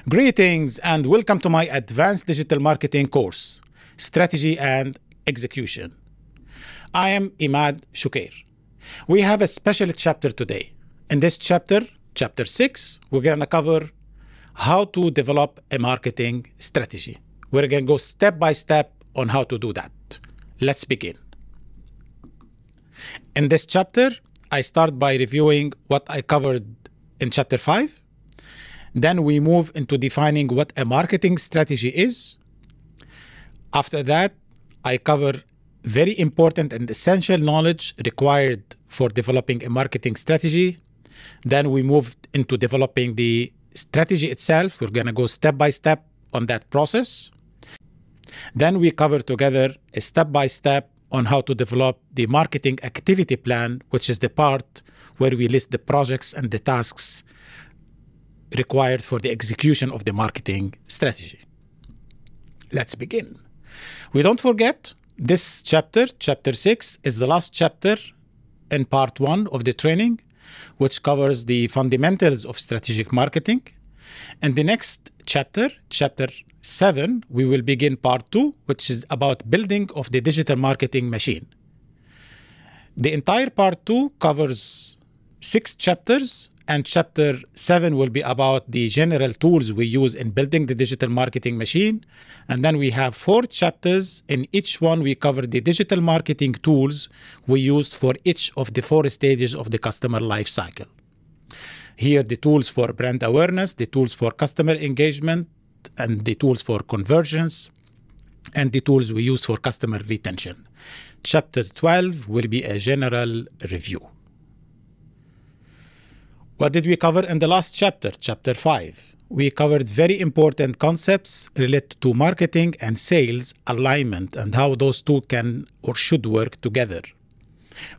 Greetings and welcome to my Advanced Digital Marketing course, Strategy and Execution. I am Imad Shukair. We have a special chapter today. In this chapter, chapter 6, we're going to cover how to develop a marketing strategy. We're going to go step by step on how to do that. Let's begin. In this chapter, I start by reviewing what I covered in chapter 5. Then we move into defining what a marketing strategy is. After that, I cover very important and essential knowledge required for developing a marketing strategy. Then we moved into developing the strategy itself. We're going to go step by step on that process. Then we cover together a step by step on how to develop the marketing activity plan, which is the part where we list the projects and the tasks required for the execution of the marketing strategy. Let's begin. We don't forget this chapter, chapter 6, is the last chapter in part 1 of the training, which covers the fundamentals of strategic marketing. And the next chapter, chapter 7, we will begin part 2, which is about building of the digital marketing machine. The entire part 2 covers 6 chapters, and chapter 7 will be about the general tools we use in building the digital marketing machine. And then we have 4 chapters. In each one, we cover the digital marketing tools we use for each of the 4 stages of the customer life cycle. Here, the tools for brand awareness, the tools for customer engagement, and the tools for convergence, and the tools we use for customer retention. Chapter 12 will be a general review. What did we cover in the last chapter, chapter 5? We covered very important concepts related to marketing and sales alignment and how those two can or should work together.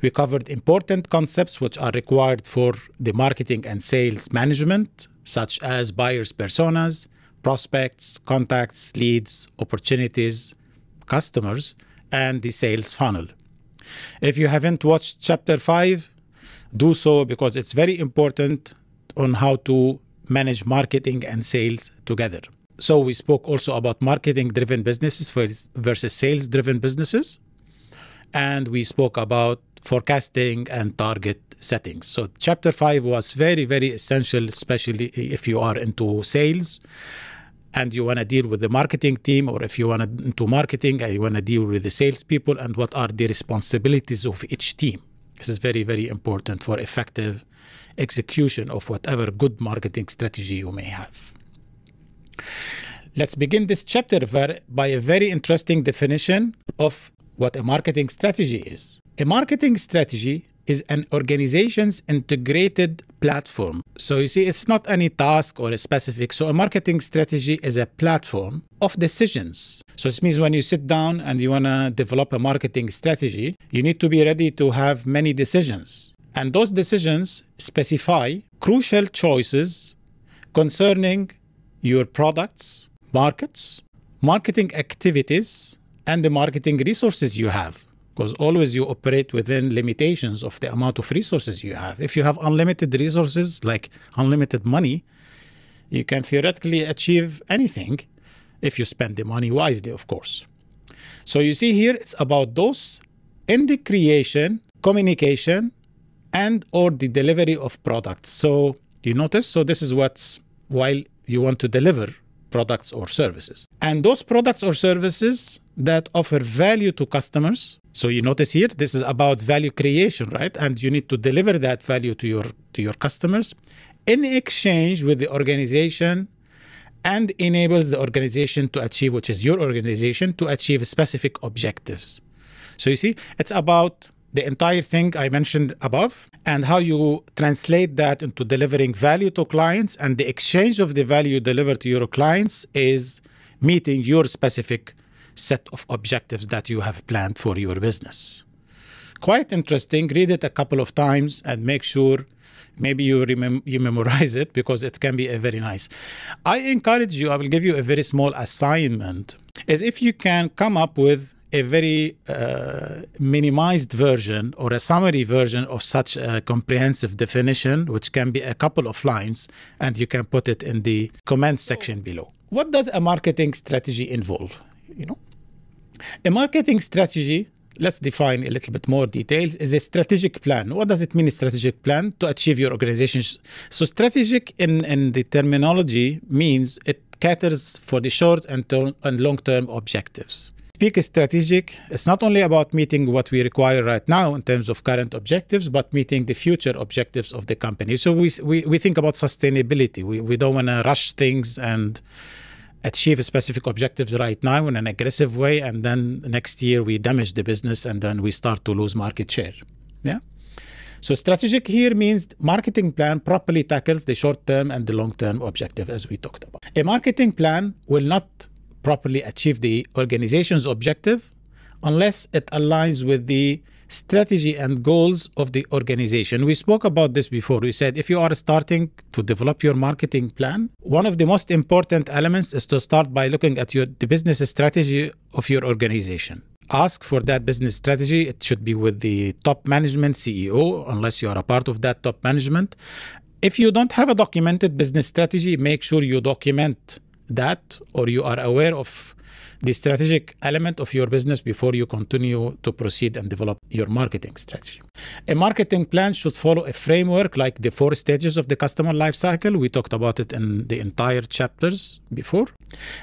We covered important concepts which are required for the marketing and sales management, such as buyers' personas, prospects, contacts, leads, opportunities, customers, and the sales funnel. If you haven't watched chapter 5, do so, because it's very important on how to manage marketing and sales together. So we spoke also about marketing-driven businesses versus sales-driven businesses. And we spoke about forecasting and target settings. So chapter 5 was very, very essential, especially if you are into sales and you want to deal with the marketing team, or if you want to into marketing and you want to deal with the salespeople and what are the responsibilities of each team. This is very, very important for effective execution of whatever good marketing strategy you may have. Let's begin this chapter by a very interesting definition of what a marketing strategy is. A marketing strategy is an organization's integrated platform. So you see, it's not any task or a specific. So a marketing strategy is a platform of decisions. So this means when you sit down and you want to develop a marketing strategy, you need to be ready to have many decisions. And those decisions specify crucial choices concerning your products, markets, marketing activities, and the marketing resources you have. Because always you operate within limitations of the amount of resources you have. If you have unlimited resources, like unlimited money, you can theoretically achieve anything if you spend the money wisely, of course. So you see here, it's about those in the creation, communication, and or the delivery of products. So you notice, so this is what's while you want to deliver products or services. And those products or services that offer value to customers. So you notice here, this is about value creation, right? And you need to deliver that value to your customers in exchange with the organization, and enables the organization to achieve, which is your organization, to achieve specific objectives. So you see, it's about the entire thing I mentioned above and how you translate that into delivering value to clients, and the exchange of the value delivered to your clients is meeting your specific set of objectives that you have planned for your business. Quite interesting. Read it a couple of times and make sure maybe you memorize it, because it can be a very nice. I encourage you, I will give you a very small assignment, is if you can come up with a very minimized version or a summary version of such a comprehensive definition, which can be a couple of lines, and you can put it in the comments section below. What does a marketing strategy involve? A marketing strategy, let's define a little bit more details, is a strategic plan. What does it mean, a strategic plan? To achieve your organization. So strategic in the terminology means it caters for the short and long-term objectives. Speak strategic, it's not only about meeting what we require right now in terms of current objectives, but meeting the future objectives of the company. So we think about sustainability. We don't want to rush things and achieve specific objectives right now in an aggressive way, and then next year we damage the business and then we start to lose market share. Yeah. So strategic here means marketing plan properly tackles the short-term and the long-term objective, as we talked about. A marketing plan will not properly achieve the organization's objective unless it aligns with the strategy and goals of the organization. We spoke about this before. We said if you are starting to develop your marketing plan, one of the most important elements is to start by looking at the business strategy of your organization. Ask for that business strategy. It should be with the top management, CEO, unless you are a part of that top management. If you don't have a documented business strategy, make sure you document that, or you are aware of the strategic element of your business before you continue to proceed and develop your marketing strategy. A marketing plan should follow a framework like the 4 stages of the customer life cycle. We talked about it in the entire chapters before.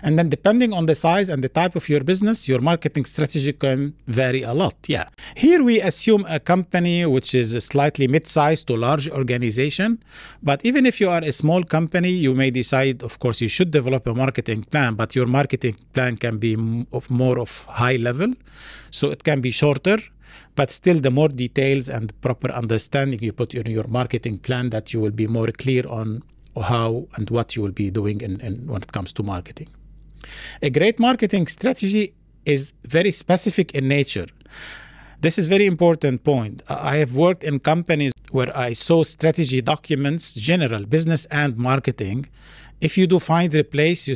And then depending on the size and the type of your business, your marketing strategy can vary a lot. Yeah. Here we assume a company which is a slightly mid-sized to large organization. But even if you are a small company, you may decide, of course, you should develop a marketing plan, but your marketing plan can be more of high level. So it can be shorter, but still the more details and proper understanding you put in your marketing plan, that you will be more clear on how and what you will be doing when it comes to marketing. A great marketing strategy is very specific in nature. This is a very important point. I have worked in companies where I saw strategy documents, general business and marketing. If you do find replace, you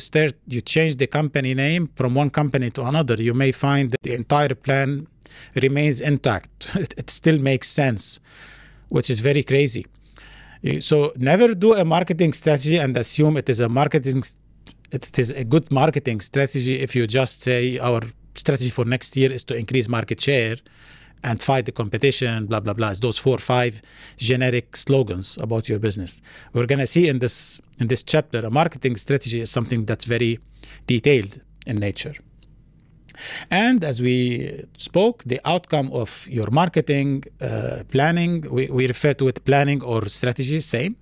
change the company name from one company to another, you may find that the entire plan remains intact. It still makes sense, which is very crazy. So never do a marketing strategy and assume it is a good marketing strategy if you just say our strategy for next year is to increase market share and fight the competition, blah, blah, blah. It's those 4 or 5 generic slogans about your business. We're going to see in this chapter, a marketing strategy is something that's very detailed in nature. And as we spoke, the outcome of your marketing planning, we refer to it planning or strategy, same,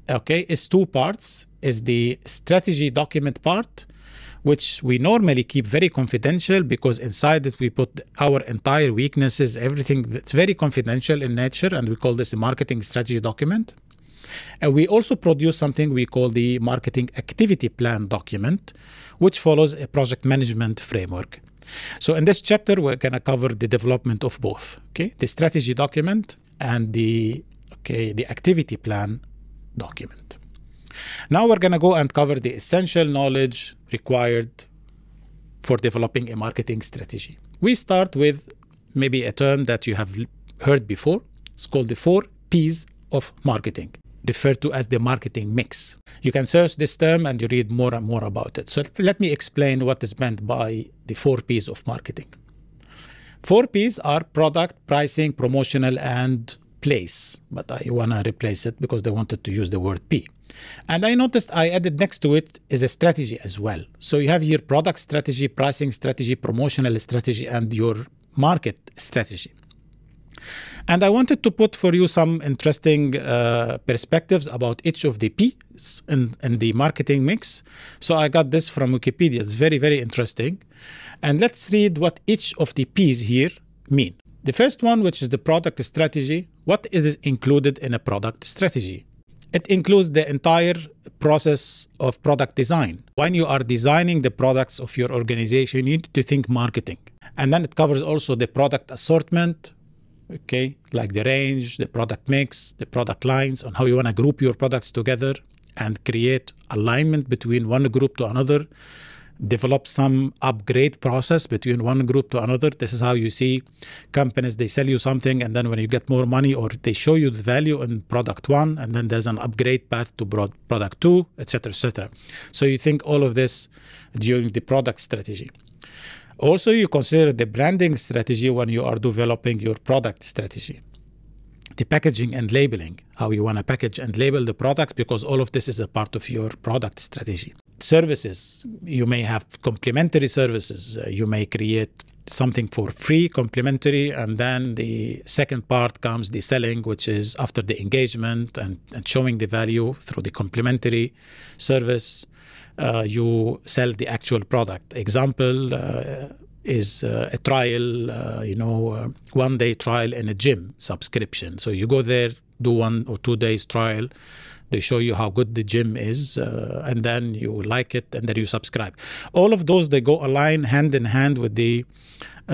okay, is 2 parts. Is the strategy document part, which we normally keep very confidential because inside it we put our entire weaknesses, everything. It's very confidential in nature, and we call this the marketing strategy document. And we also produce something we call the marketing activity plan document, which follows a project management framework. So in this chapter, we're going to cover the development of both, okay? The strategy document and the activity plan document. Now we're going to go and cover the essential knowledge required for developing a marketing strategy. We start with maybe a term that you have heard before. It's called the 4 P's of marketing, referred to as the marketing mix. You can search this term and you read more and more about it. So let me explain what is meant by the 4 P's of marketing. 4 P's are product, pricing, promotional, and place. But I want to replace it because they wanted to use the word P. And I noticed I added next to it is a strategy as well. So you have here product strategy, pricing strategy, promotional strategy, and your market strategy. And I wanted to put for you some interesting perspectives about each of the P's in the marketing mix. So I got this from Wikipedia. It's very, very interesting. And let's read what each of the P's here mean. The first one, which is the product strategy. What is included in a product strategy? It includes the entire process of product design. When you are designing the products of your organization, you need to think marketing. And then it covers also the product assortment, okay, like the range, the product mix, the product lines, and how you want to group your products together and create alignment between one group to another, develop some upgrade process between one group to another. This is how you see companies, they sell you something, and then when you get more money, or they show you the value in product one, and then there's an upgrade path to product two, etc., etc. So you think all of this during the product strategy. Also, you consider the branding strategy when you are developing your product strategy. The packaging and labeling, how you want to package and label the product, because all of this is a part of your product strategy. Services, you may have complementary services. You may create something for free, complimentary, and then the second part comes the selling, which is after the engagement and showing the value through the complementary service. You sell the actual product. Example is a trial, 1 day trial in a gym subscription. So you go there, do 1 or 2 days trial. They show you how good the gym is, and then you like it, and then you subscribe. All of those, they go align hand in hand with the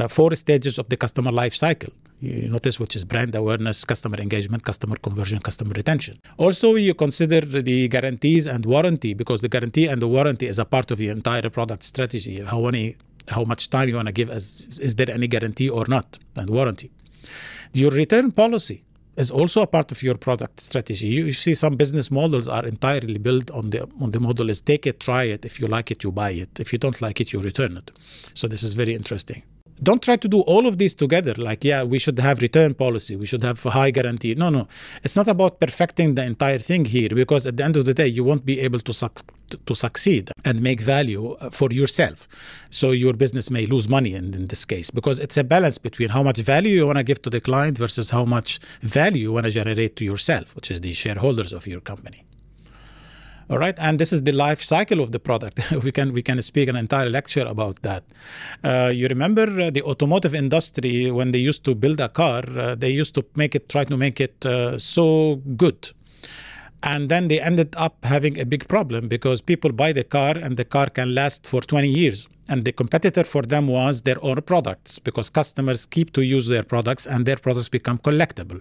4 stages of the customer life cycle. You notice, which is brand awareness, customer engagement, customer conversion, customer retention. Also, you consider the guarantees and warranty, because the guarantee and the warranty is a part of your entire product strategy. How much time you want to give, is there any guarantee or not, and warranty. Your return policy is also a part of your product strategy. You see some business models are entirely built on the model is take it, try it. If you like it, you buy it. If you don't like it, you return it. So this is very interesting. Don't try to do all of these together. Like, yeah, we should have return policy. We should have a high guarantee. No. It's not about perfecting the entire thing here, because at the end of the day, you won't be able to succeed and make value for yourself. So your business may lose money in this case, because it's a balance between how much value you want to give to the client versus how much value you want to generate to yourself, which is the shareholders of your company. All right, and this is the life cycle of the product. we can speak an entire lecture about that. You remember the automotive industry, when they used to build a car, they used to try to make it so good. And then they ended up having a big problem, because people buy the car and the car can last for 20 years. And the competitor for them was their own products, because customers keep to use their products and their products become collectible.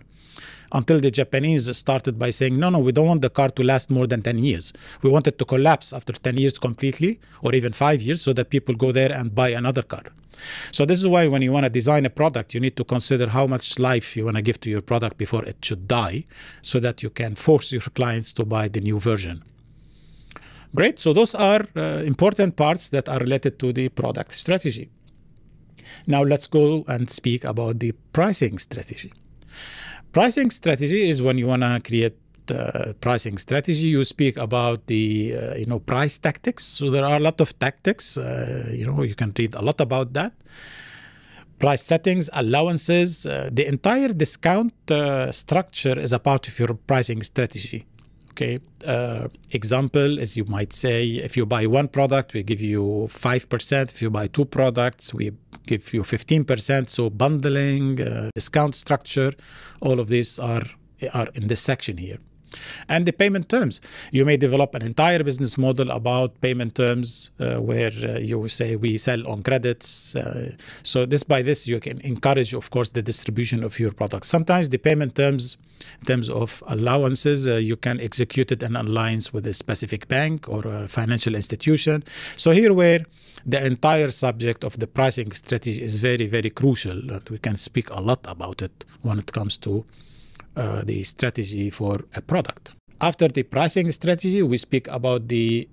Until the Japanese started by saying, no, we don't want the car to last more than 10 years. We want it to collapse after 10 years completely, or even 5 years, so that people go there and buy another car. So this is why when you want to design a product, you need to consider how much life you want to give to your product before it should die, so that you can force your clients to buy the new version. Great. So those are important parts that are related to the product strategy. Now let's go and speak about the pricing strategy. Pricing strategy is when you want to create pricing strategy. You speak about the price tactics. So there are a lot of tactics. You can read a lot about that. Price settings, allowances, the entire discount structure is a part of your pricing strategy. Okay. Example is, you might say, if you buy 1 product, we give you 5%. If you buy 2 products, we give you 15%. So bundling, discount structure, all of these are in this section here. And the payment terms. You may develop an entire business model about payment terms, where you say we sell on credits. So by this, you can encourage, of course, the distribution of your products. Sometimes the payment terms, in terms of allowances, you can execute it in alliance with a specific bank or a financial institution. So here, where the entire subject of the pricing strategy is very, very crucial, and we can speak a lot about it when it comes to the strategy for a product. After the pricing strategy, we speak about the,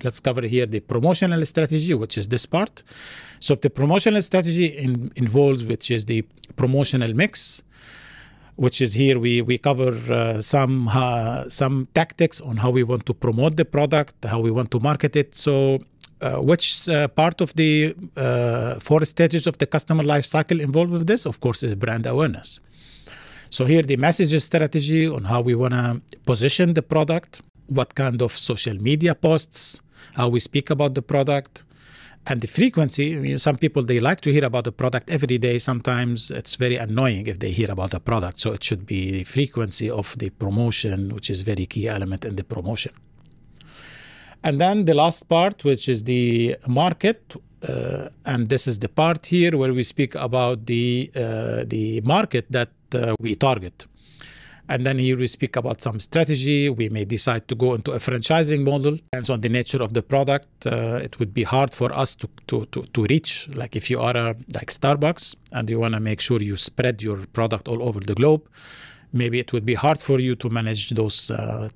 let's cover here the promotional strategy, which is this part. So the promotional strategy involves, which is the promotional mix, which is here we cover some tactics on how we want to promote the product, how we want to market it. So which part of the 4 stages of the customer life cycle involved with this? Of course, is brand awareness. So here the message strategy on how we want to position the product, what kind of social media posts, how we speak about the product, and the frequency. I mean, some people, they like to hear about the product every day. Sometimes it's very annoying if they hear about the product. So it should be the frequency of the promotion, which is very key element in the promotion. And then the last part, which is the market. And this is the part here where we speak about the market that we target. And then here we speak about some strategy. We may decide to go into a franchising model. Depends on the nature of the product. It would be hard for us to reach. Like if you are like Starbucks and you want to make sure you spread your product all over the globe, maybe it would be hard for you to manage those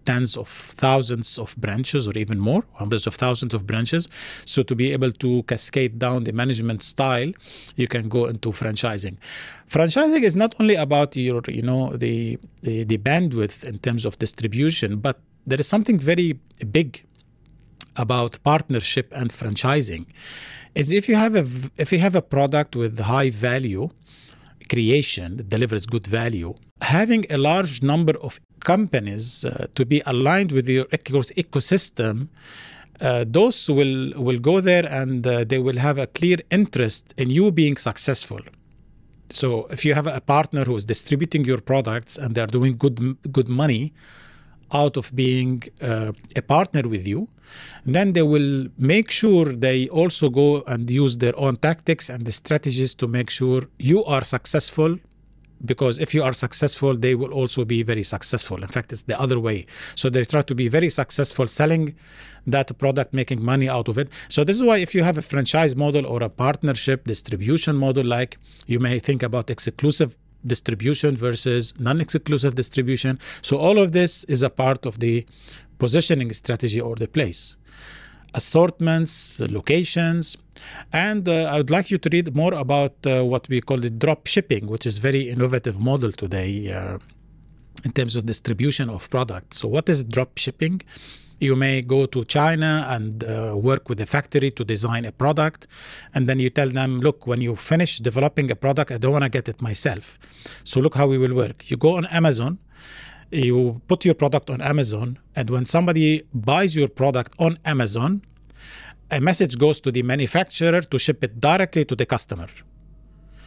tens of thousands of branches or even more, hundreds of thousands of branches. So to be able to cascade down the management style, you can go into franchising. Franchising is not only about your, the bandwidth in terms of distribution, but there is something very big about partnership and franchising. Is if you have a product with high value creation that delivers good value, having a large number of companies to be aligned with your ecosystem, those will go there and they will have a clear interest in you being successful. So if you have a partner who is distributing your products and they're doing good money out of being a partner with you, then they will make sure they also go and use their own tactics and the strategies to make sure you are successful. Because if you are successful, they will also be very successful. In fact, it's the other way. So they try to be very successful selling that product, making money out of it. So this is why if you have a franchise model or a partnership distribution model, like you may think about exclusive distribution versus non-exclusive distribution. So all of this is a part of the positioning strategy or the place. Assortments, locations, and I would like you to read more about what we call the drop shipping, which is very innovative model today in terms of distribution of products. So what is drop shipping? You may go to China and work with a factory to design a product, and then you tell them, look, when you finish developing a product, I don't want to get it myself. So look how we will work. You go on Amazon, you put your product on Amazon, and when somebody buys your product on Amazon, a message goes to the manufacturer to ship it directly to the customer.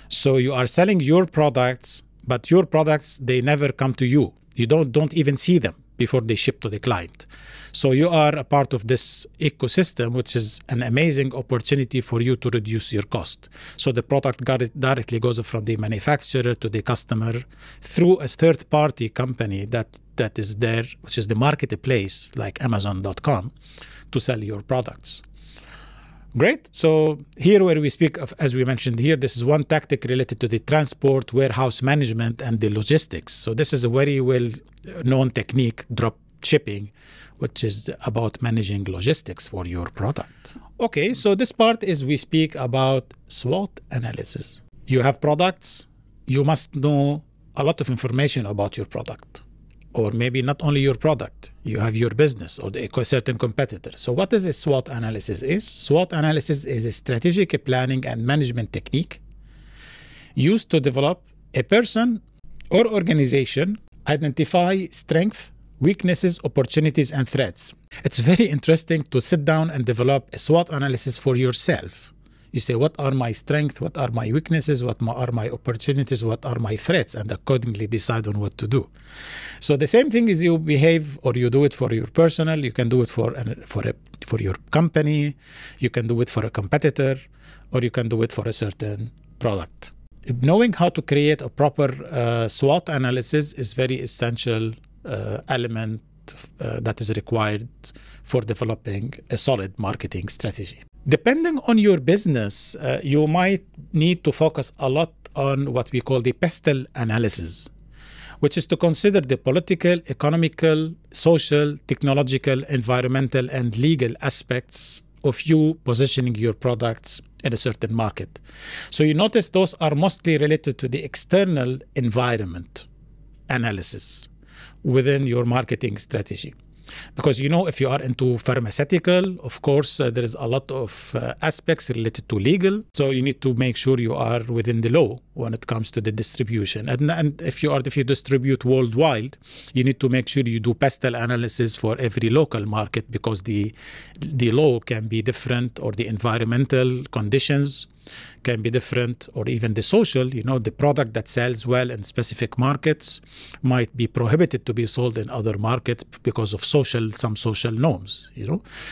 So you are selling your products, but your products, they never come to you. You don't even see them before they ship to the client. So you are a part of this ecosystem, which is an amazing opportunity for you to reduce your cost. So the product directly goes from the manufacturer to the customer through a third-party company that is there, which is the marketplace like Amazon.com, to sell your products. Great. So here where we speak of, as we mentioned here, this is one tactic related to the transport, warehouse management, and the logistics. So this is a very well-known technique, drop shipping, which is about managing logistics for your product. Okay, so this part is we speak about SWOT analysis. You have products, you must know a lot of information about your product. Or maybe not only your product, you have your business or a certain competitor. So what is a SWOT analysis is? SWOT analysis is a strategic planning and management technique used to develop a person or organization, identify strengths, weaknesses, opportunities, and threats. It's very interesting to sit down and develop a SWOT analysis for yourself. You say, what are my strengths? What are my weaknesses? What are my opportunities? What are my threats? And accordingly decide on what to do. So the same thing is you behave or you do it for your personal. You can do it for your company. You can do it for a competitor, or you can do it for a certain product. Knowing how to create a proper SWOT analysis is very essential element that is required for developing a solid marketing strategy. Depending on your business, you might need to focus a lot on what we call the Pastel Analysis, which is to consider the political, economical, social, technological, environmental, and legal aspects of you positioning your products in a certain market. So you notice those are mostly related to the external environment analysis within your marketing strategy. Because, if you are into pharmaceutical, of course, there is a lot of aspects related to legal. So you need to make sure you are within the law when it comes to the distribution. And if you distribute worldwide, you need to make sure you do Pastel analysis for every local market, because the law can be different, or the environmental conditions can be different, or even the social, the product that sells well in specific markets might be prohibited to be sold in other markets because of some social norms,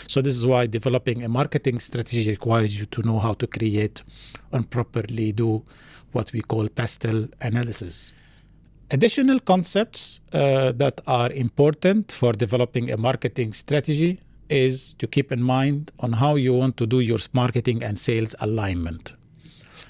So this is why developing a marketing strategy requires you to know how to create and properly do what we call Pastel analysis. Additional concepts that are important for developing a marketing strategy is to keep in mind on how you want to do your marketing and sales alignment.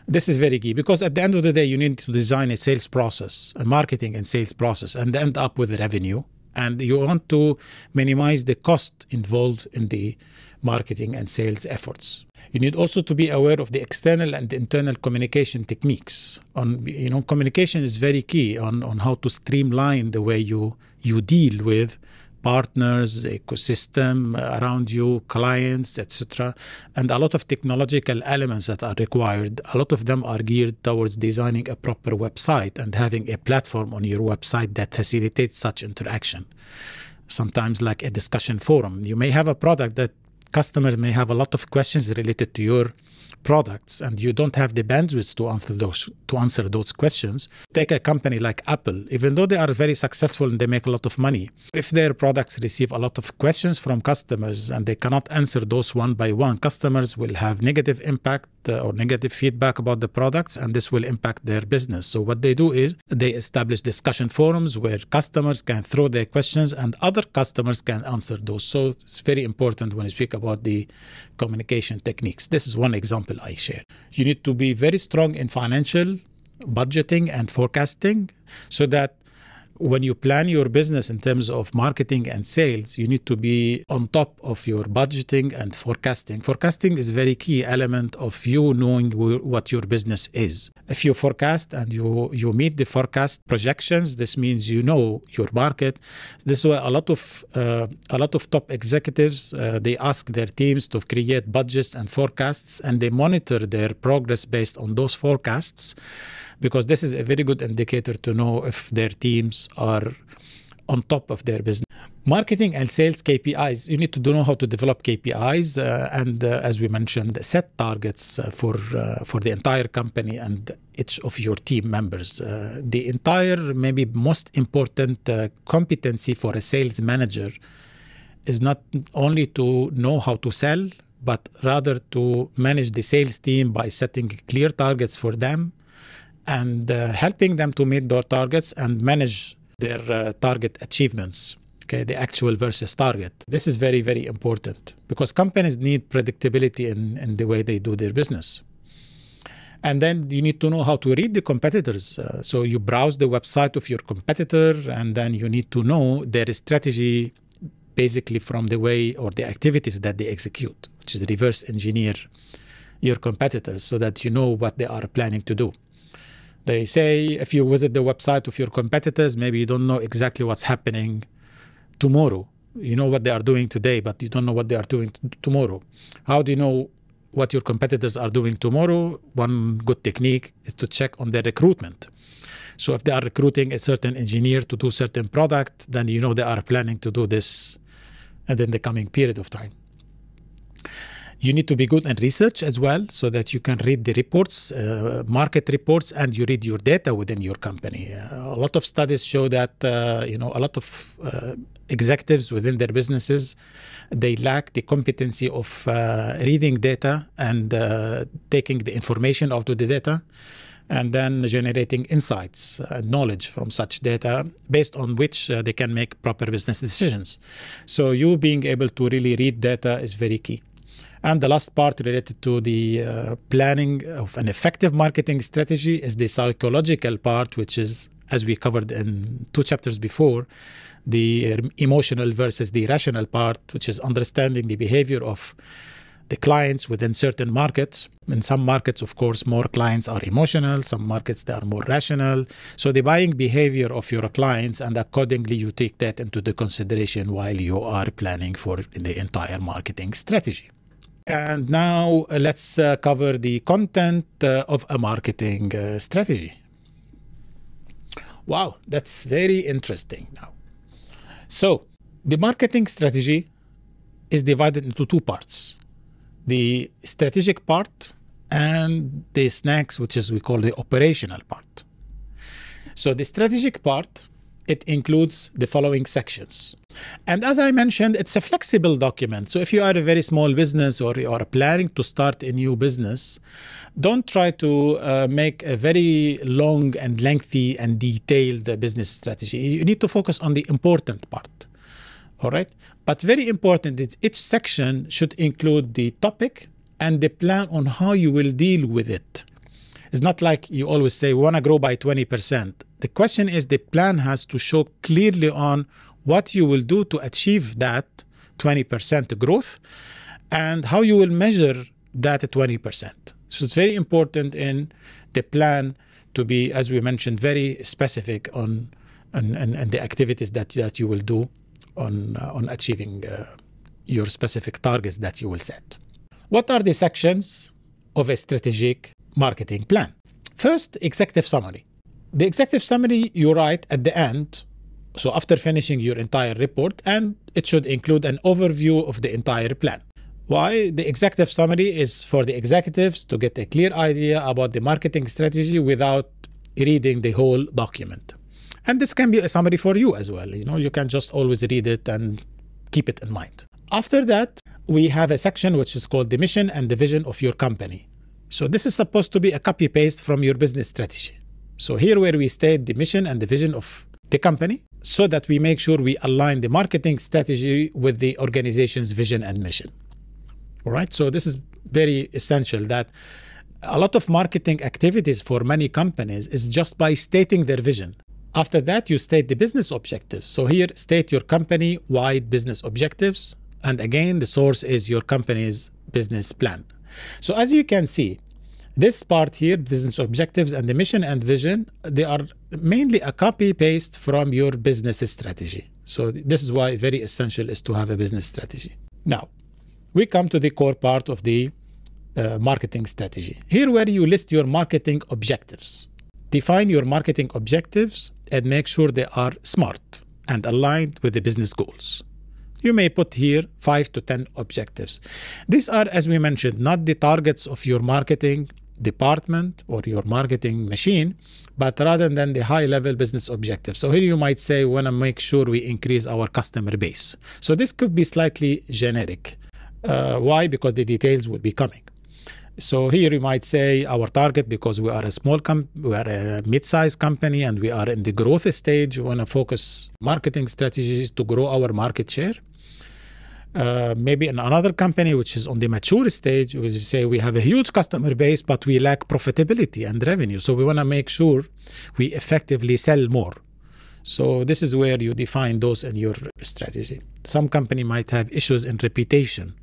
This is very key because at the end of the day, you need to design a sales process, a marketing and sales process, and end up with revenue. And you want to minimize the cost involved in the marketing and sales efforts. You need also to be aware of the external and internal communication techniques. Communication is very key on how to streamline the way you deal with partners, ecosystem around you, clients, etc. And a lot of technological elements that are required, a lot of them are geared towards designing a proper website and having a platform on your website that facilitates such interaction. Sometimes like a discussion forum. You may have a product that customers may have a lot of questions related to your products, and you don't have the bandwidth to answer those questions. Take a company like Apple. Even though they are very successful and they make a lot of money, if their products receive a lot of questions from customers and they cannot answer those one by one, customers will have negative impact or negative feedback about the products, and this will impact their business. So what they do is they establish discussion forums where customers can throw their questions and other customers can answer those. So it's very important when you speak about the communication techniques. This is one example I share. You need to be very strong in financial budgeting and forecasting so that when you plan your business in terms of marketing and sales, you need to be on top of your budgeting and forecasting. Forecasting is a very key element of you knowing what your business is. If you forecast and you meet the forecast projections, this means you know your market. This is why a lot of top executives, they ask their teams to create budgets and forecasts, and they monitor their progress based on those forecasts, because this is a very good indicator to know if their teams are on top of their business. Marketing and sales KPIs. You need to know how to develop KPIs and as we mentioned, set targets for the entire company and each of your team members. The entire, maybe most important competency for a sales manager is not only to know how to sell, but rather to manage the sales team by setting clear targets for them and helping them to meet their targets and manage their target achievements, okay, the actual versus target. This is very, very important because companies need predictability in the way they do their business. And then you need to know how to read the competitors. So you browse the website of your competitor, and then you need to know their strategy basically from the way or the activities that they execute, which is reverse engineer your competitors so that you know what they are planning to do. They say if you visit the website of your competitors, maybe you don't know exactly what's happening tomorrow. You know what they are doing today, but you don't know what they are doing tomorrow. How do you know what your competitors are doing tomorrow? One good technique is to check on their recruitment. So if they are recruiting a certain engineer to do certain product, then you know they are planning to do this in the coming period of time. You need to be good in research as well so that you can read the reports, market reports, and you read your data within your company. A lot of studies show that, a lot of executives within their businesses, they lack the competency of reading data and taking the information out of the data and then generating insights and knowledge from such data based on which they can make proper business decisions. So you being able to really read data is very key. And the last part related to the planning of an effective marketing strategy is the psychological part, which is, as we covered in 2 chapters before, the emotional versus the rational part, which is understanding the behavior of the clients within certain markets. In some markets, of course, more clients are emotional. Some markets, they are more rational. So the buying behavior of your clients, and accordingly, you take that into the consideration while you are planning for the entire marketing strategy. And now let's cover the content of a marketing strategy. Wow, that's very interesting now. So the marketing strategy is divided into 2 parts. The strategic part and the snacks, which is we call the operational part. So the strategic part it includes the following sections. And as I mentioned, it's a flexible document. So if you are a very small business or you are planning to start a new business, don't try to make a very long and lengthy and detailed business strategy. You need to focus on the important part. All right. But very important is each section should include the topic and the plan on how you will deal with it. It's not like you always say, we want to grow by 20%. The question is the plan has to show clearly on what you will do to achieve that 20% growth and how you will measure that 20%. So it's very important in the plan to be, as we mentioned, very specific on and the activities that you will do on achieving your specific targets that you will set. What are the sections of a strategic marketing plan? First, executive summary. The executive summary you write at the end, so after finishing your entire report, and it should include an overview of the entire plan. Why? The executive summary is for the executives to get a clear idea about the marketing strategy without reading the whole document. And this can be a summary for you as well. You know, you can just always read it and keep it in mind. After that, we have a section which is called the mission and the vision of your company. So this is supposed to be a copy-paste from your business strategy. So here where we state the mission and the vision of the company so that we make sure we align the marketing strategy with the organization's vision and mission. All right. So this is very essential that a lot of marketing activities for many companies is just by stating their vision. After that, you state the business objectives. So here, state your company-wide business objectives. And again, the source is your company's business plan. So as you can see, this part here, business objectives and the mission and vision, they are mainly a copy-paste from your business strategy. So this is why very essential is to have a business strategy. Now, we come to the core part of the marketing strategy. Here where you list your marketing objectives. Define your marketing objectives and make sure they are smart and aligned with the business goals. You may put here 5 to 10 objectives. These are, as we mentioned, not the targets of your marketing department or your marketing machine, but rather than the high-level business objectives. So here you might say, we want to make sure we increase our customer base. So this could be slightly generic. Why? Because the details will be coming. So here you might say our target, because we are a mid-sized company and we are in the growth stage, we want to focus marketing strategies to grow our market share. Maybe in another company which is on the mature stage, we say we have a huge customer base, but we lack profitability and revenue. So we want to make sure we effectively sell more. So this is where you define those in your strategy. Some company might have issues in reputation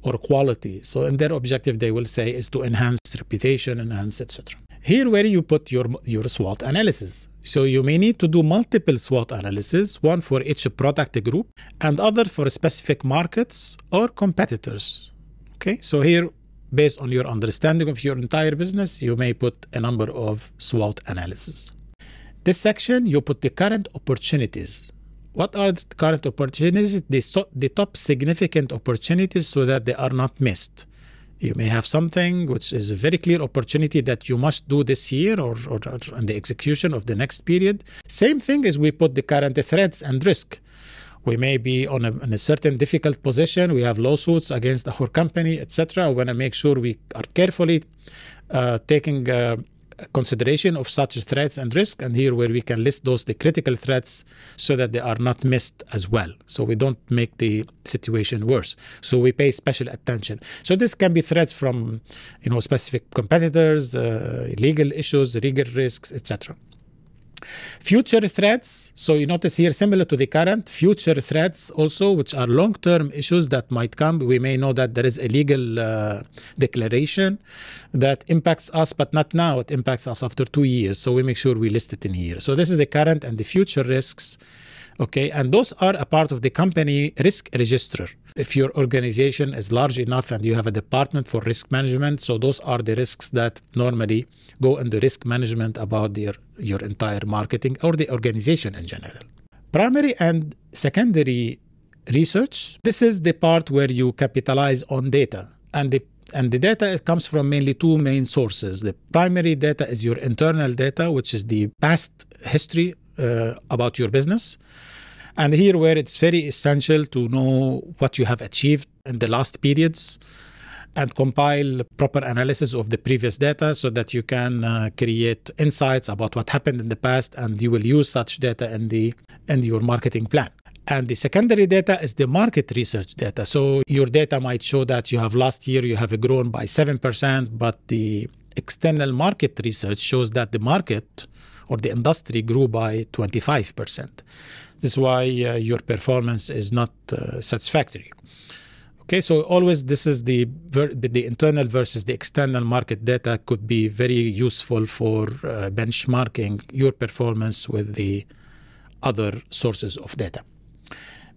or quality. So in their objective, they will say is to enhance reputation, enhance, etc. Here where you put your SWOT analysis. So you may need to do multiple SWOT analysis, one for each product group and other for specific markets or competitors. Okay, so here, based on your understanding of your entire business, you may put a number of SWOT analysis. This section, you put the current opportunities. What are the current opportunities? The top significant opportunities so that they are not missed. You may have something which is a very clear opportunity that you must do this year or in the execution of the next period. Same thing as we put the current threats and risk. We may be on a certain difficult position. We have lawsuits against our company, etc. We want to make sure we are carefully taking consideration of such threats and risk, and here where we can list the critical threats so that they are not missed as well, so we don't make the situation worse. So we pay special attention. So this can be threats from specific competitors, legal issues, legal risks, etc. Future threats. So you notice here, similar to the current, future threats also, which are long-term issues that might come. We may know that there is a legal declaration that impacts us, but not now. It impacts us after 2 years. So we make sure we list it in here. So this is the current and the future risks. Okay, and those are a part of the company risk register. If your organization is large enough and you have a department for risk management, so those are the risks that normally go into risk management about your entire marketing or the organization in general. Primary and secondary research. This is the part where you capitalize on data. And the data, it comes from mainly two main sources. The primary data is your internal data, which is the past history about your business. And here where it's very essential to know what you have achieved in the last periods and compile proper analysis of the previous data so that you can create insights about what happened in the past, and you will use such data in your marketing plan. And the secondary data is the market research data. So your data might show that last year you have grown by 7%, but the external market research shows that the market or the industry grew by 25%. This is why your performance is not satisfactory. Okay, so always this is the internal versus the external market data could be very useful for benchmarking your performance with the other sources of data.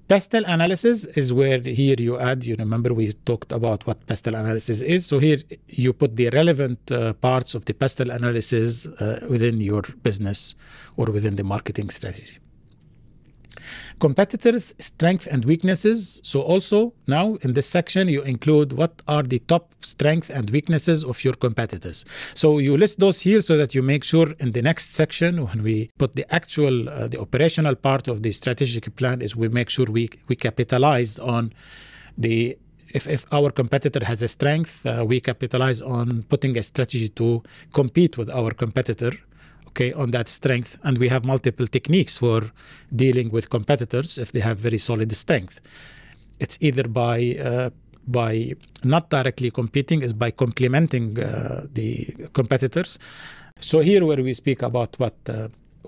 Pastel Analysis is where here you add, you remember we talked about what Pastel Analysis is. So here you put the relevant parts of the Pastel Analysis within your business or within the marketing strategy. Competitors' strengths and weaknesses. So also now in this section, you include what are the top strengths and weaknesses of your competitors. So you list those here so that you make sure in the next section, when we put the actual, the operational part of the strategic plan, is we make sure we capitalize on the, if our competitor has a strength, we capitalize on putting a strategy to compete with our competitor. Okay, on that strength, and we have multiple techniques for dealing with competitors if they have very solid strength. It's either by not directly competing, is by complementing the competitors. So here where we speak about what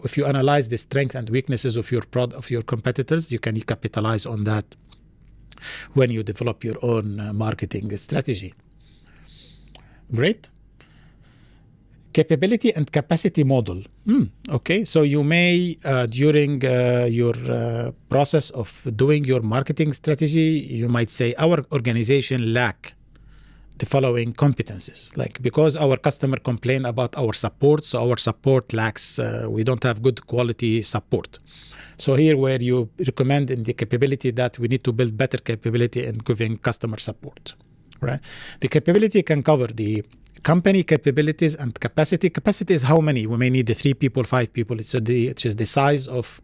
if you analyze the strength and weaknesses of your competitors, you can capitalize on that when you develop your own marketing strategy. Great. Capability and capacity model. Okay, so you may, during your process of doing your marketing strategy, you might say our organization lack the following competencies. Like, because our customer complain about our support, so our support lacks, we don't have good quality support. So here where you recommend in the capability that we need to build better capability in giving customer support, right? The capability can cover the company capabilities and capacity. Capacity is how many. We may need 3 people, 5 people. It's the size of,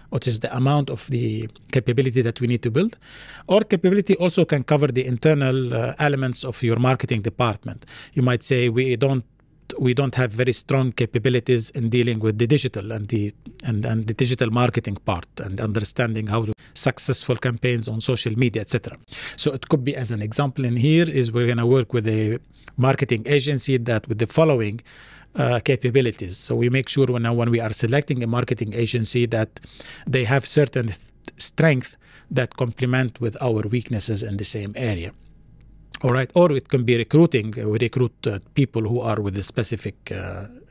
which is the amount of the capability that we need to build. Or capability also can cover the internal elements of your marketing department. You might say we don't have very strong capabilities in dealing with the digital and the digital marketing part and understanding how to successful campaigns on social media, etc. So it could be, as an example in here, is we're going to work with a marketing agency that with the following capabilities. So we make sure when we are selecting a marketing agency that they have certain strengths that complement with our weaknesses in the same area. All right, or it can be recruiting. We recruit people who are with the specific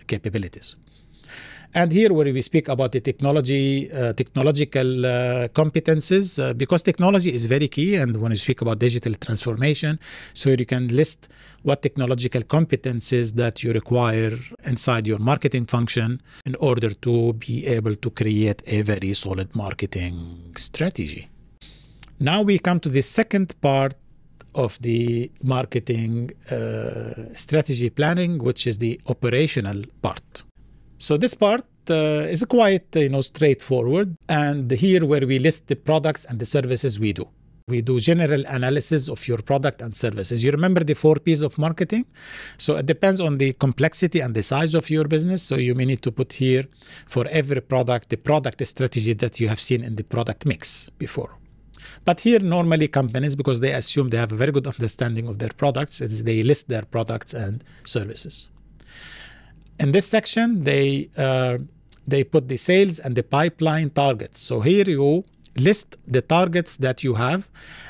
capabilities. And here where we speak about the technological competences, because technology is very key. And when you speak about digital transformation, so you can list what technological competences that you require inside your marketing function in order to be able to create a very solid marketing strategy. Now we come to the second part of the marketing strategy planning, which is the operational part. So this part is quite straightforward, and here where we list the products and the services we do. We do general analysis of your product and services. You remember the 4 P's of marketing? So it depends on the complexity and the size of your business. So you may need to put here for every product, the product strategy that you have seen in the product mix before. But here normally companies, because they assume they have a very good understanding of their products, they list their products and services. In this section, they put the sales and the pipeline targets. So here you list the targets that you have,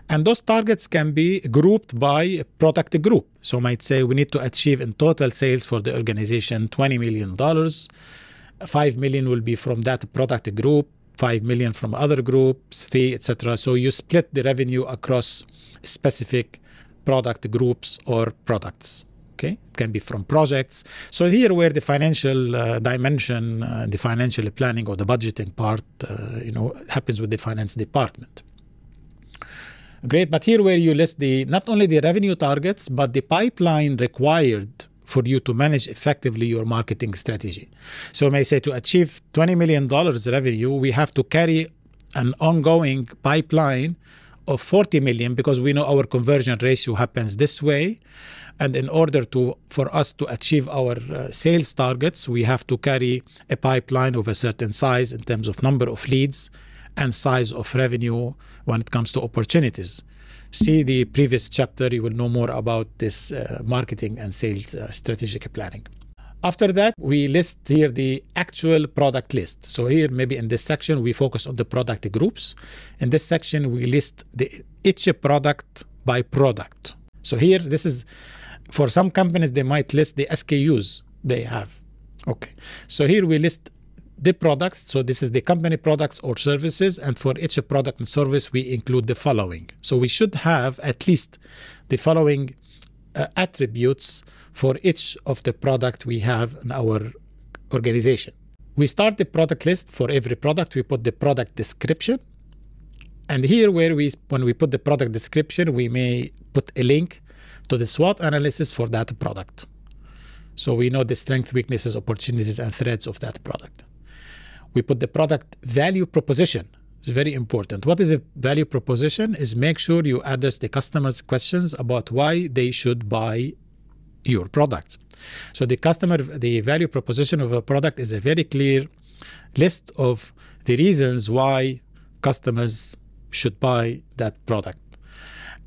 and those targets can be grouped by product group. So might say we need to achieve in total sales for the organization $20 million. $5 million will be from that product group, 5 million from other groups, 3, etc. So you split the revenue across specific product groups or products. Okay, it can be from projects. So here where the financial dimension, the financial planning or the budgeting part, happens with the finance department. Great, but here where you list not only the revenue targets, but the pipeline required for you to manage effectively your marketing strategy. So I may say to achieve $20 million revenue, we have to carry an ongoing pipeline of 40 million because we know our conversion ratio happens this way. And in order for us to achieve our sales targets, we have to carry a pipeline of a certain size in terms of number of leads and size of revenue when it comes to opportunities. See the previous chapter, you will know more about this marketing and sales strategic planning. After that, we list here the actual product list. So here, maybe in this section, we focus on the product groups. In this section, we list each product by product. So here, this is, for some companies, they might list the SKUs they have. Okay. So here we list the products. So this is the company products or services. And for each product and service, we include the following. So we should have at least the following attributes for each of the product we have in our organization. We start the product list. For every product, we put the product description. And here when we put the product description, we may put a link to the SWOT analysis for that product. So we know the strengths, weaknesses, opportunities, and threats of that product. We put the product value proposition. It's very important. What is a value proposition? Is make sure you address the customer's questions about why they should buy your product. So the value proposition of a product is a very clear list of the reasons why customers should buy that product.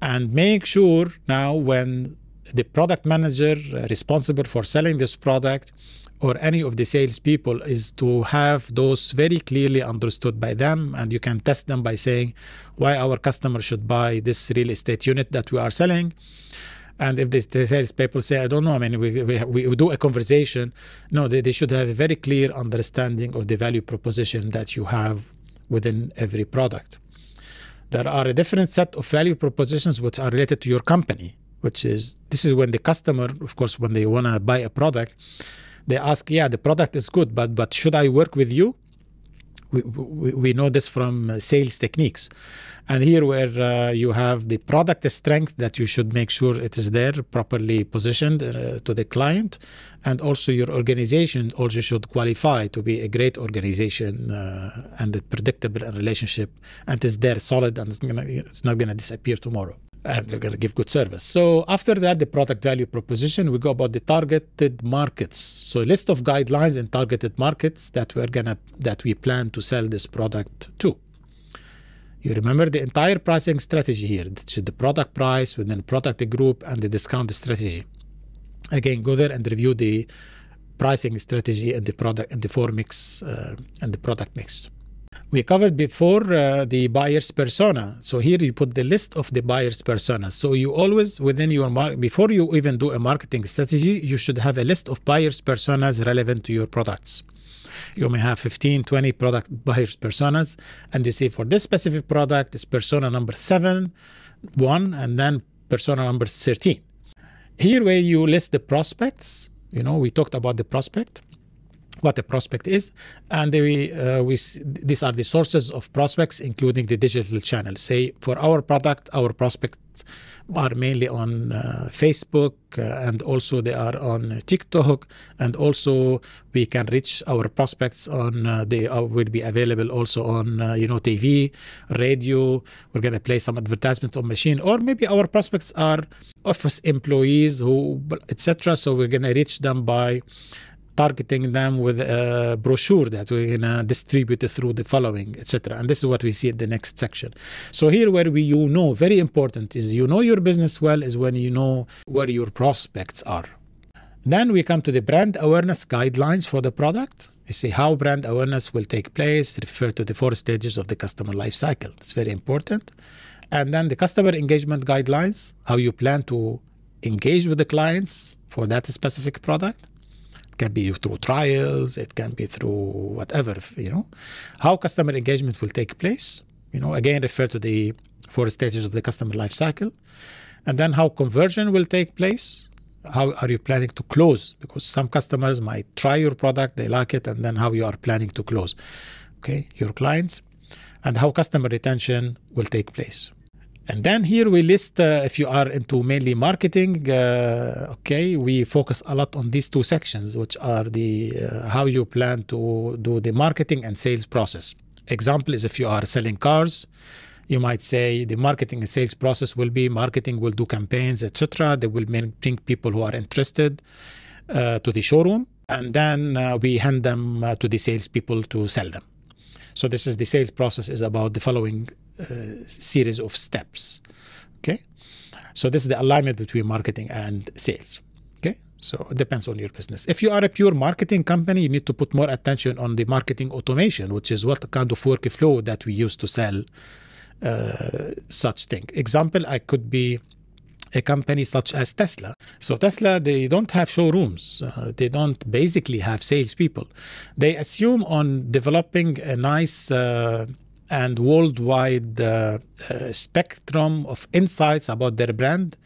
And make sure now when the product manager responsible for selling this product or any of the salespeople is to have those very clearly understood by them, and you can test them by saying why our customer should buy this real estate unit that we are selling. And if the salespeople say, I don't know, I mean, we do a conversation. No, they should have a very clear understanding of the value proposition that you have within every product. There are a different set of value propositions which are related to your company, this is when the customer, of course, when they want to buy a product, they ask, yeah, the product is good, but should I work with you? We know this from sales techniques. And here where you have the product strength that you should make sure it is there, properly positioned to the client. And also your organization also should qualify to be a great organization and a predictable relationship. And it's there solid and it's not going to disappear tomorrow. And we're going to give good service. So after that, the product value proposition, we go about the targeted markets. So a list of guidelines and targeted markets that we plan to sell this product to. You remember the entire pricing strategy here, which is the product price within product group and the discount strategy. Again, go there and review the pricing strategy and the product and the four mix and the product mix. We covered before the buyer's persona. So here you put the list of the buyer's personas. So you always within your before you even do a marketing strategy, you should have a list of buyer's personas relevant to your products. You may have 15, 20 product buyer's personas, and you say for this specific product, it's persona number 7, 1, and then persona number 13. Here where you list the prospects, we talked about the prospect, what a prospect is, and these are the sources of prospects, including the digital channels. Say for our product, our prospects are mainly on Facebook, and also they are on TikTok, and also we can reach our prospects on they will be available also on TV, radio. We're going to play some advertisements on machine, or maybe our prospects are office employees etc. So we're going to reach them by targeting them with a brochure that we're going to distribute through the following, etc. And this is what we see in the next section. So here where very important is your business well is when you know where your prospects are. Then we come to the brand awareness guidelines for the product. You see how brand awareness will take place, refer to the 4 stages of the customer life cycle. It's very important. And then the customer engagement guidelines, how you plan to engage with the clients for that specific product. It can be through trials, it can be through whatever, How customer engagement will take place, again, refer to the 4 stages of the customer life cycle. And then how conversion will take place. How are you planning to close? Because some customers might try your product, they like it, and then how you are planning to close, your clients. And how customer retention will take place. And then here we list, if you are into mainly marketing, okay, we focus a lot on these two sections, which are the how you plan to do the marketing and sales process. Example is if you are selling cars, you might say the marketing and sales process will be marketing will do campaigns, etc. They will bring people who are interested to the showroom, and then we hand them to the salespeople to sell them. So this is the sales process is about the following series of steps. Okay, so this is the alignment between marketing and sales. Okay, so it depends on your business. If you are a pure marketing company, you need to put more attention on the marketing automation, which is what kind of workflow that we use to sell such thing. Example, I could be a company such as Tesla. So Tesla, they don't have showrooms. They don't basically have salespeople. They assume on developing a nice and worldwide spectrum of insights about their brand.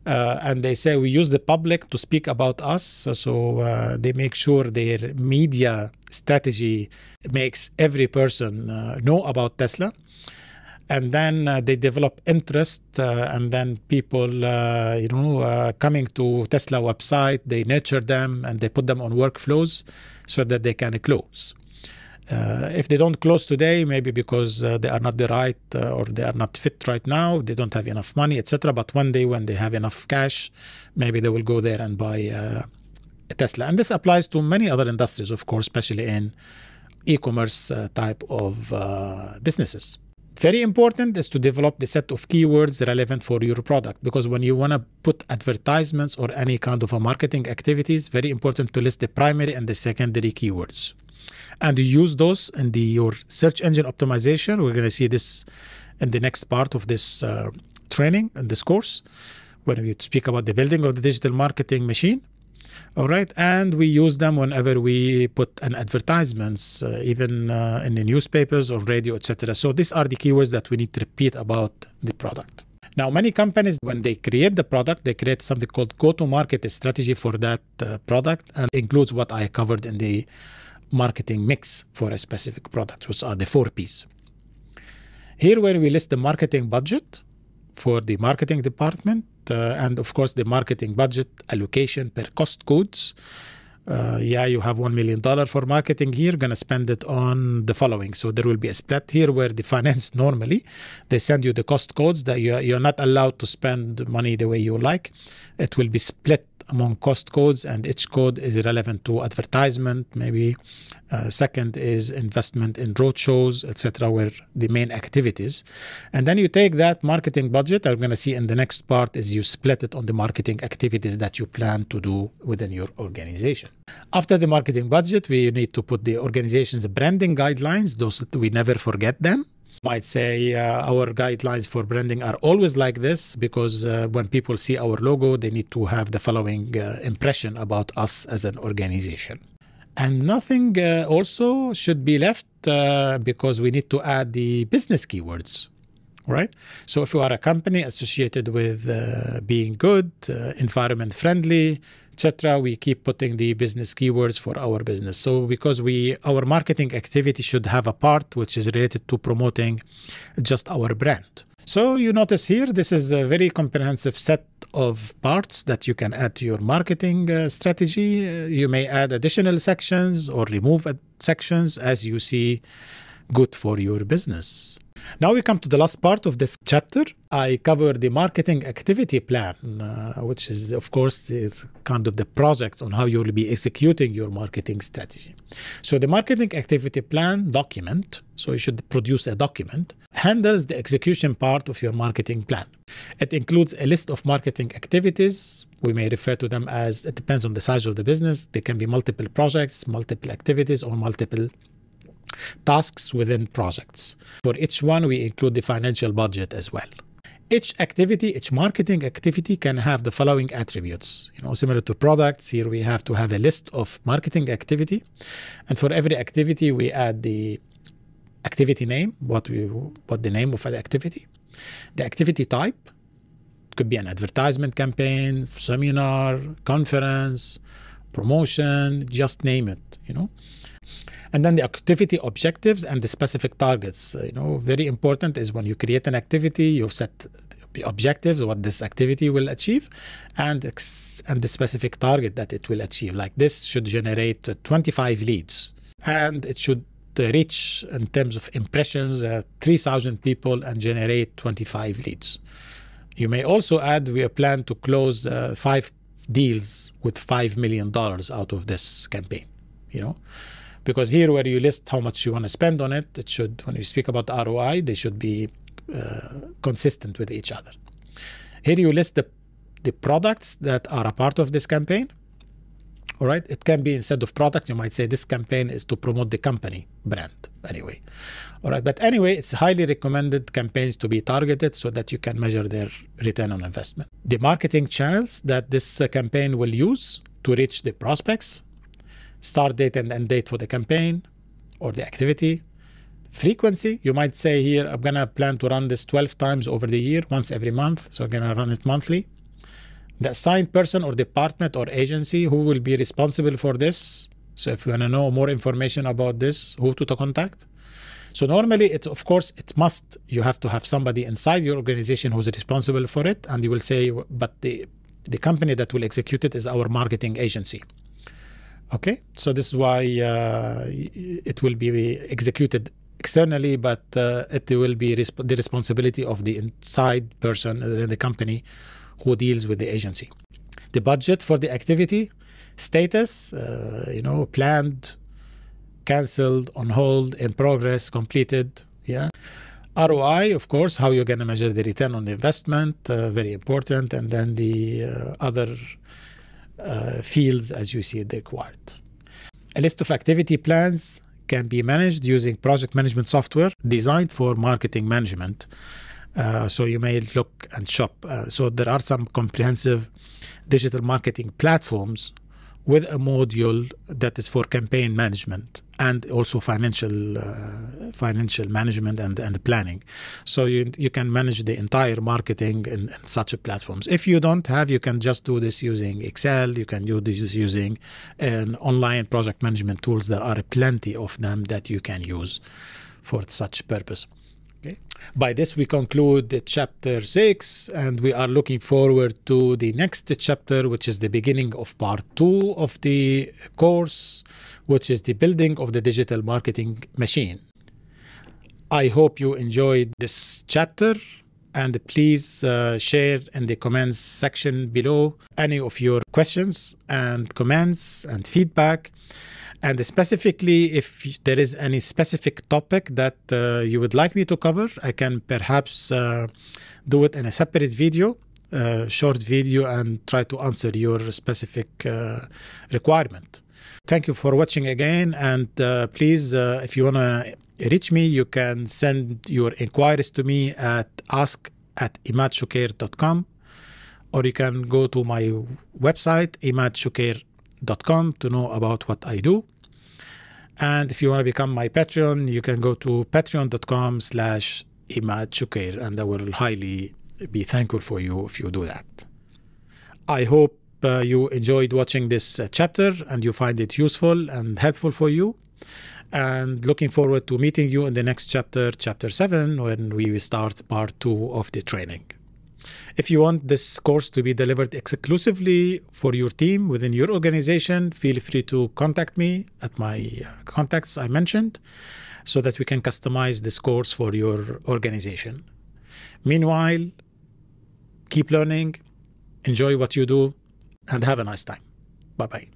And they say we use the public to speak about us. So they make sure their media strategy makes every person know about Tesla. And then they develop interest, and then people, coming to Tesla website, they nurture them and they put them on workflows so that they can close. If they don't close today, maybe because they are not the right or they are not fit right now, they don't have enough money, etc. But one day when they have enough cash, maybe they will go there and buy a Tesla. And this applies to many other industries, of course, especially in e-commerce type of businesses. Very important is to develop the set of keywords relevant for your product, because when you want to put advertisements or any kind of a marketing activities, very important to list the primary and the secondary keywords. And you use those in your search engine optimization. We're going to see this in the next part of this training and this course, when we speak about the building of the digital marketing machine. All right, and we use them whenever we put an advertisements, even in the newspapers or radio, etc. So these are the keywords that we need to repeat about the product. Now, many companies, when they create the product, they create something called go-to-market strategy for that product, and includes what I covered in the marketing mix for a specific product, which are the 4 Ps. Here, where we list the marketing budget for the marketing department, and of course the marketing budget allocation per cost codes. You have $1 million for marketing here, gonna spend it on the following. So there will be a split here where the finance normally they send you the cost codes that you're not allowed to spend money the way you like. It will be split among cost codes, and each code is relevant to advertisement, maybe second is investment in road shows, etc., where the main activities. And then you take that marketing budget, I'm going to see in the next part, is you split it on the marketing activities that you plan to do within your organization. After the marketing budget, we need to put the organization's branding guidelines, those we never forget them. Might say our guidelines for branding are always like this, because when people see our logo, they need to have the following impression about us as an organization. And nothing also should be left because we need to add the business keywords, right? So if you are a company associated with being good, environment friendly, etc., we keep putting the business keywords for our business. So because our marketing activity should have a part which is related to promoting just our brand. So you notice here, this is a very comprehensive set of parts that you can add to your marketing strategy. You may add additional sections or remove sections as you see good for your business. Now we come to the last part of this chapter. I cover the marketing activity plan, which is, of course, is kind of the projects on how you will be executing your marketing strategy. So the marketing activity plan document, so you should produce a document, handles the execution part of your marketing plan. It includes a list of marketing activities. We may refer to them as, it depends on the size of the business. There can be multiple projects, multiple activities, or multiple tasks within projects. For each one, we include the financial budget as well. Each marketing activity can have the following attributes. Similar to products, here we have to have a list of marketing activity. And for every activity, we add the activity name, what the name of the activity. The activity type, it could be an advertisement campaign, seminar, conference, promotion, just name it, And then the activity objectives and the specific targets. Very important is when you create an activity, you set the objectives, what this activity will achieve, and the specific target that it will achieve. Like this should generate 25 leads, and it should reach, in terms of impressions, 3,000 people and generate 25 leads. You may also add, we plan to close 5 deals with $5 million out of this campaign, because here where you list how much you want to spend on it, it should, when you speak about the ROI, they should be consistent with each other. Here you list the products that are a part of this campaign. All right, it can be, instead of product, you might say this campaign is to promote the company brand anyway. All right, but anyway, it's highly recommended campaigns to be targeted so that you can measure their return on investment. The marketing channels that this campaign will use to reach the prospects, start date and end date for the campaign or the activity, frequency. You might say here, I'm going to plan to run this 12 times over the year, once every month. So I'm going to run it monthly. The assigned person or department or agency who will be responsible for this. So if you want to know more information about this, who to contact. So normally, of course, you have to have somebody inside your organization who's responsible for it. And you will say, but the company that will execute it is our marketing agency. Okay, so this is why it will be executed externally, but it will be the responsibility of the inside person, the company who deals with the agency. The budget for the activity, status, planned, cancelled, on hold, in progress, completed. Yeah. ROI, of course, how you're going to measure the return on the investment, very important. And then the other fields as you see it required. A list of activity plans can be managed using project management software designed for marketing management. So you may look and shop. So there are some comprehensive digital marketing platforms with a module that is for campaign management and also financial management and planning. So you can manage the entire marketing in such a platforms. If you don't have, you can just do this using Excel. You can do this using an online project management tools. There are plenty of them that you can use for such purpose. Okay. By this, we conclude chapter 6, and we are looking forward to the next chapter, which is the beginning of part 2 of the course, which is the building of the digital marketing machine. I hope you enjoyed this chapter, and please share in the comments section below any of your questions and comments and feedback. And specifically, if there is any specific topic that you would like me to cover, I can perhaps do it in a separate video, short video, and try to answer your specific requirement. Thank you for watching again. And please, if you want to reach me, you can send your inquiries to me at ask@imadshukair.com, or you can go to my website, imadshukair.com, to know about what I do. And if you want to become my Patreon, you can go to patreon.com/imadshukair, and I will highly be thankful for you if you do that. I hope you enjoyed watching this chapter and you find it useful and helpful for you. And looking forward to meeting you in the next chapter, chapter 7, when we start part 2 of the training. If you want this course to be delivered exclusively for your team within your organization, feel free to contact me at my contacts I mentioned, so that we can customize this course for your organization. Meanwhile, keep learning, enjoy what you do, and have a nice time. Bye-bye.